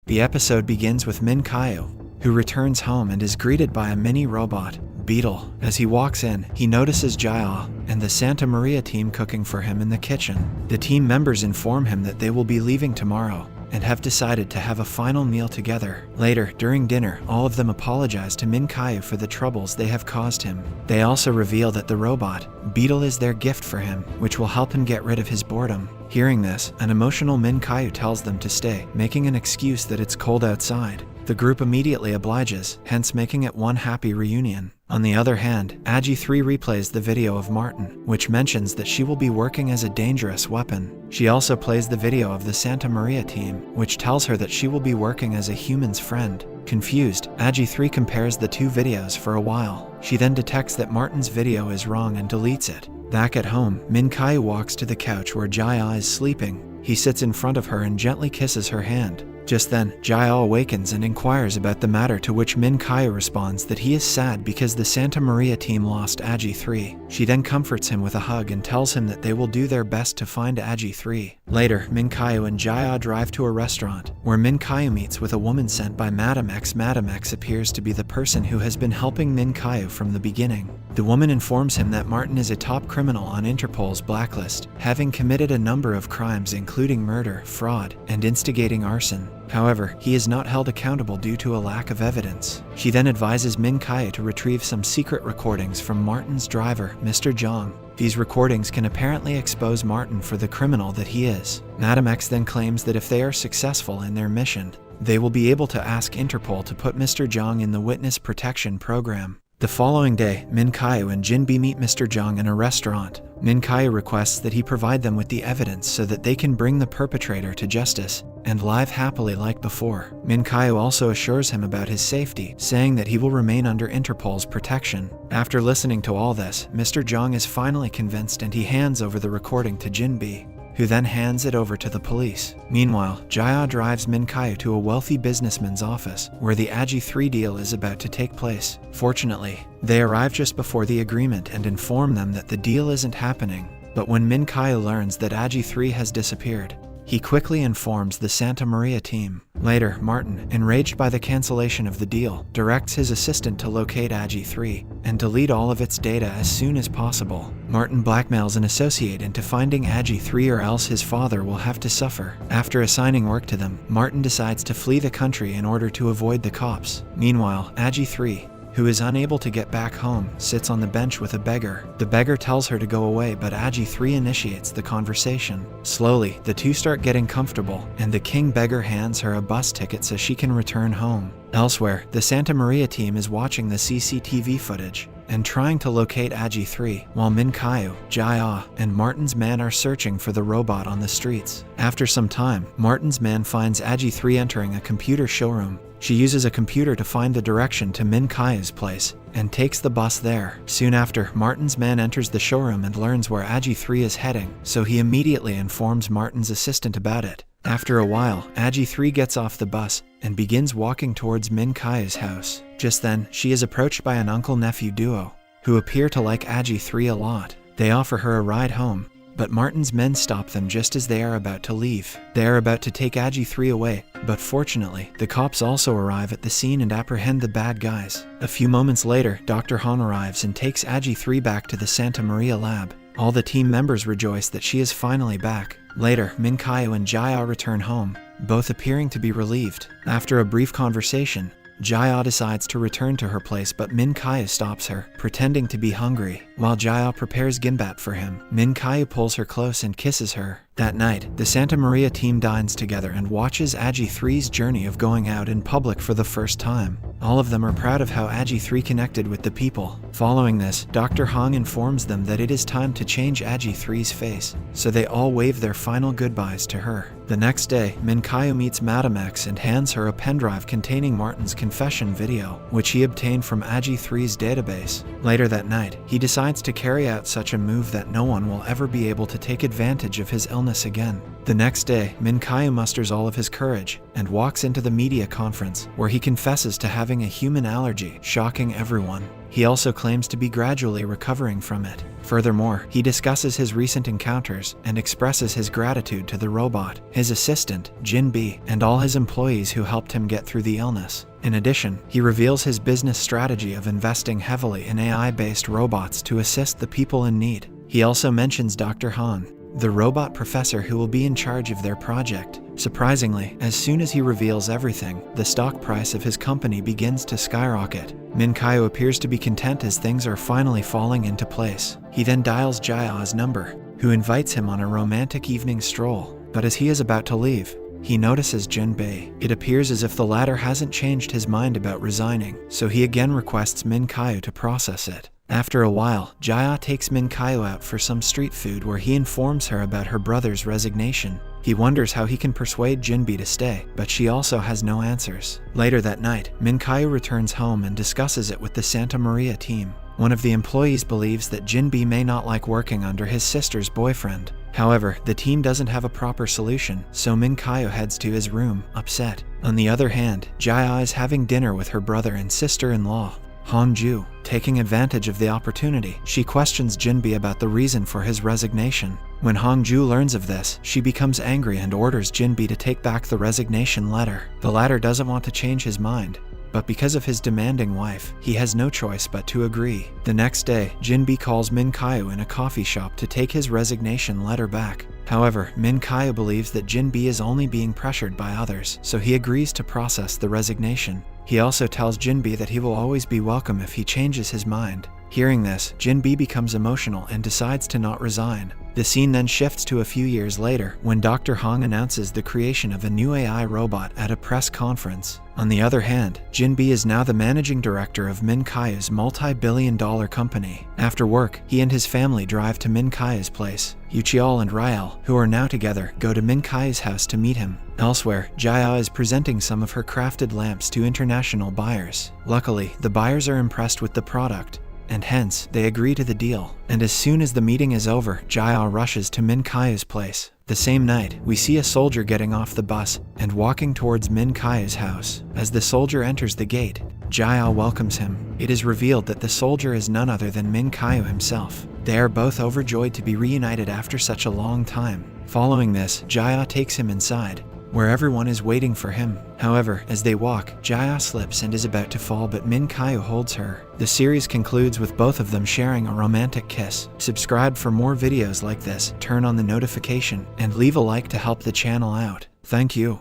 The episode begins with Min Kyu, who returns home and is greeted by a mini robot, Beetle. As he walks in, he notices Jia and the Santa Maria team cooking for him in the kitchen. The team members inform him that they will be leaving tomorrow and have decided to have a final meal together. Later, during dinner, all of them apologize to Min Kyu for the troubles they have caused him. They also reveal that the robot, Beetle, is their gift for him, which will help him get rid of his boredom. Hearing this, an emotional Min Kyu tells them to stay, making an excuse that it's cold outside. The group immediately obliges, hence making it one happy reunion. On the other hand, Agi3 replays the video of Martin, which mentions that she will be working as a dangerous weapon. She also plays the video of the Santa Maria team, which tells her that she will be working as a human's friend. Confused, Agi3 compares the two videos for a while. She then detects that Martin's video is wrong and deletes it. Back at home, Min Kyu walks to the couch where Jia is sleeping. He sits in front of her and gently kisses her hand. Just then, Jia awakens and inquires about the matter, to which Min Kyu responds that he is sad because the Santa Maria team lost Agi3. She then comforts him with a hug and tells him that they will do their best to find Agi3. Later, Min Kyu and Jia drive to a restaurant, where Min Kyu meets with a woman sent by Madame X. Madame X appears to be the person who has been helping Min Kyu from the beginning. The woman informs him that Martin is a top criminal on Interpol's blacklist, having committed a number of crimes including murder, fraud, and instigating arson. However, he is not held accountable due to a lack of evidence. She then advises Min Kyu to retrieve some secret recordings from Martin's driver, Mr. Zhang. These recordings can apparently expose Martin for the criminal that he is. Madame X then claims that if they are successful in their mission, they will be able to ask Interpol to put Mr. Zhang in the witness protection program. The following day, Min Kyu and Jinbi meet Mr. Zhang in a restaurant. Min Kyu requests that he provide them with the evidence so that they can bring the perpetrator to justice and live happily like before. Min Kyu also assures him about his safety, saying that he will remain under Interpol's protection. After listening to all this, Mr. Zhang is finally convinced and he hands over the recording to Jinbi, who then hands it over to the police. Meanwhile, Jia drives Min Kyu to a wealthy businessman's office, where the Agi3 deal is about to take place. Fortunately, they arrive just before the agreement and inform them that the deal isn't happening. But when Min Kyu learns that Agi3 has disappeared, he quickly informs the Santa Maria team. Later, Martin, enraged by the cancellation of the deal, directs his assistant to locate Agi3 and delete all of its data as soon as possible. Martin blackmails an associate into finding Agi3, or else his father will have to suffer. After assigning work to them, Martin decides to flee the country in order to avoid the cops. Meanwhile, Agi3, who is unable to get back home, sits on the bench with a beggar. The beggar tells her to go away, but Agi3 initiates the conversation. Slowly, the two start getting comfortable, and the king beggar hands her a bus ticket so she can return home. Elsewhere, the Santa Maria team is watching the CCTV footage and trying to locate Agi3, while Min Kyu, Jia, and Martin's man are searching for the robot on the streets. After some time, Martin's man finds Agi3 entering a computer showroom. She uses a computer to find the direction to Min Kyu's place and takes the bus there. Soon after, Martin's man enters the showroom and learns where Agi3 is heading, so he immediately informs Martin's assistant about it. After a while, Agi3 gets off the bus and begins walking towards Min Kyu's house. Just then, she is approached by an uncle-nephew duo, who appear to like Agi3 a lot. They offer her a ride home, but Martin's men stop them just as they are about to leave. They are about to take Agi3 away, but fortunately, the cops also arrive at the scene and apprehend the bad guys. A few moments later, Dr. Han arrives and takes Agi3 back to the Santa Maria lab. All the team members rejoice that she is finally back. Later, Min Kyu and Jia return home, both appearing to be relieved. After a brief conversation, Jia decides to return to her place, but Min Kyu stops her, pretending to be hungry. While Jia prepares gimbat for him, Min Kyu pulls her close and kisses her. That night, the Santa Maria team dines together and watches Agi3's journey of going out in public for the first time. All of them are proud of how Agi3 connected with the people. Following this, Dr. Hong informs them that it is time to change Agi3's face, so they all wave their final goodbyes to her. The next day, Min Kyu meets Madame X and hands her a pendrive containing Martin's confession video, which he obtained from Agi3's database. Later that night, he decides to carry out such a move that no one will ever be able to take advantage of his illness again. The next day, Min Kyu musters all of his courage and walks into the media conference, where he confesses to having a human allergy, shocking everyone. He also claims to be gradually recovering from it. Furthermore, he discusses his recent encounters and expresses his gratitude to the robot, his assistant, Jinbi, and all his employees who helped him get through the illness. In addition, he reveals his business strategy of investing heavily in AI-based robots to assist the people in need. He also mentions Dr. Han, the robot professor who will be in charge of their project. Surprisingly, as soon as he reveals everything, the stock price of his company begins to skyrocket. Min Kaiu appears to be content as things are finally falling into place. He then dials Jia's number, who invites him on a romantic evening stroll. But as he is about to leave, he notices Jinbei. It appears as if the latter hasn't changed his mind about resigning, so he again requests Min Kaiu to process it. After a while, Jia takes Min Kaiu out for some street food where he informs her about her brother's resignation. He wonders how he can persuade Jinbi to stay, but she also has no answers. Later that night, Min Kaiu returns home and discusses it with the Santa Maria team. One of the employees believes that Jinbi may not like working under his sister's boyfriend. However, the team doesn't have a proper solution, so Min Kaiu heads to his room, upset. On the other hand, Jia is having dinner with her brother and sister-in-law, Hongju. Taking advantage of the opportunity, she questions Jinbi about the reason for his resignation. When Hongju learns of this, she becomes angry and orders Jinbi to take back the resignation letter. The latter doesn't want to change his mind, but because of his demanding wife, he has no choice but to agree. The next day, Jinbi calls Min Kaiu in a coffee shop to take his resignation letter back. However, Min Kaiu believes that Jinbi is only being pressured by others, so he agrees to process the resignation. He also tells Jinbi that he will always be welcome if he changes his mind. Hearing this, Jinbi becomes emotional and decides to not resign. The scene then shifts to a few years later when Dr. Hong announces the creation of a new AI robot at a press conference. On the other hand, Jinbi is now the managing director of Min Kaiu's multi-billion-dollar company. After work, he and his family drive to Min Kaiu's place. Yuchiol and Ryel, who are now together, go to Min Kaiu's house to meet him. Elsewhere, Jia is presenting some of her crafted lamps to international buyers. Luckily, the buyers are impressed with the product, and hence, they agree to the deal. And as soon as the meeting is over, Jia rushes to Min Kaiu's place. The same night, we see a soldier getting off the bus and walking towards Min Kaiu's house. As the soldier enters the gate, Jia welcomes him. It is revealed that the soldier is none other than Min Kaiu himself. They are both overjoyed to be reunited after such a long time. Following this, Jia takes him inside, where everyone is waiting for him. However, as they walk, Jia slips and is about to fall, but Min Kaiu holds her. The series concludes with both of them sharing a romantic kiss. Subscribe for more videos like this, turn on the notification, and leave a like to help the channel out. Thank you.